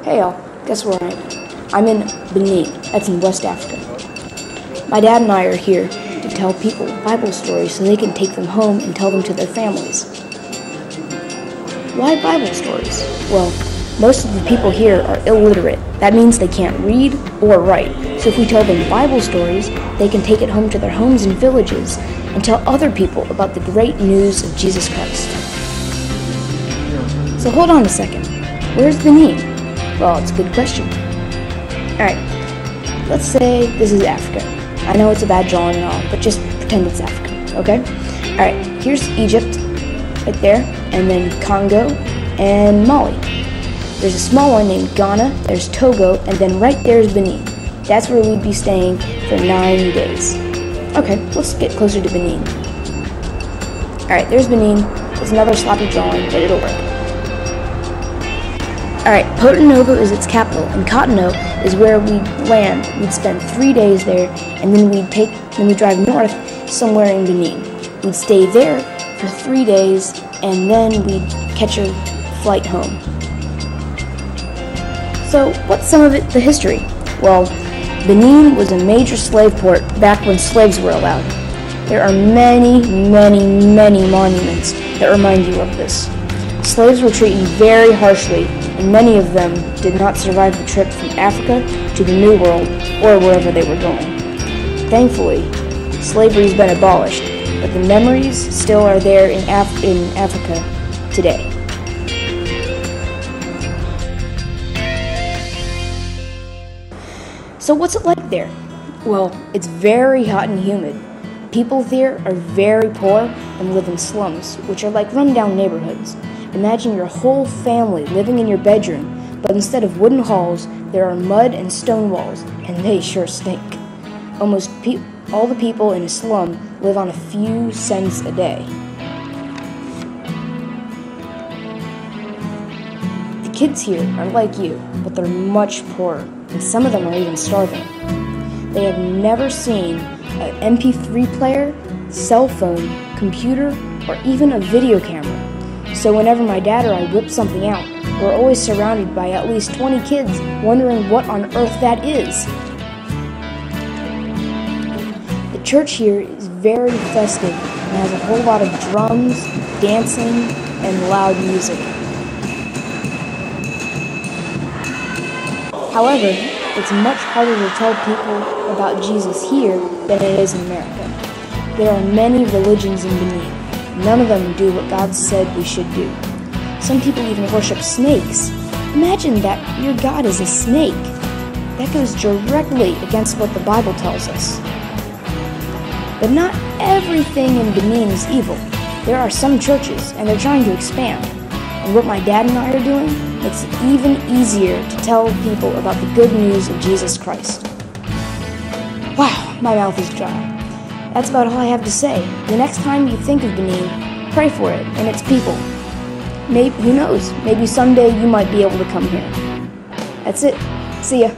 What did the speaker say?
Hey y'all, guess where I am? I'm in Benin, that's in West Africa. My dad and I are here to tell people Bible stories so they can take them home and tell them to their families. Why Bible stories? Well, most of the people here are illiterate. That means they can't read or write. So if we tell them Bible stories, they can take it home to their homes and villages and tell other people about the great news of Jesus Christ. So hold on a second. Where's Benin? Well, it's a good question. Alright, let's say this is Africa. I know it's a bad drawing and all, but just pretend it's Africa, okay? Alright, here's Egypt, right there, and then Congo and Mali. There's a small one named Ghana, there's Togo, and then right there's Benin. That's where we'd be staying for 9 days. Okay, let's get closer to Benin. Alright, there's Benin. It's another sloppy drawing, but it'll work. Alright, Porto Novo is its capital, and Cotonou is where we'd land. We'd spend 3 days there, and then we'd drive north somewhere in Benin. We'd stay there for 3 days, and then we'd catch a flight home. So, what's some of the history? Well, Benin was a major slave port back when slaves were allowed. There are many, many, many monuments that remind you of this. Slaves were treated very harshly, and many of them did not survive the trip from Africa to the New World or wherever they were going. Thankfully, slavery's been abolished, but the memories still are there in Africa today. So what's it like there? Well, it's very hot and humid. People there are very poor and live in slums, which are like rundown neighborhoods. Imagine your whole family living in your bedroom, but instead of wooden halls, there are mud and stone walls, and they sure stink. Almost all the people in a slum live on a few cents a day. The kids here are like you, but they're much poorer, and some of them are even starving. They have never seen an MP3 player, cell phone, computer, or even a video camera. So whenever my dad or I whip something out, we're always surrounded by at least 20 kids wondering what on earth that is. The church here is very festive and has a whole lot of drums, dancing, and loud music. However, it's much harder to tell people about Jesus here than it is in America. There are many religions in Benin. None of them do what God said we should do. Some people even worship snakes. Imagine that your God is a snake. That goes directly against what the Bible tells us. But not everything in Benin is evil. There are some churches, and they're trying to expand. And what my dad and I are doing makes it even easier to tell people about the good news of Jesus Christ. Wow, my mouth is dry. That's about all I have to say. The next time you think of Benin, pray for it and its people. Maybe, who knows, maybe someday you might be able to come here. That's it. See ya.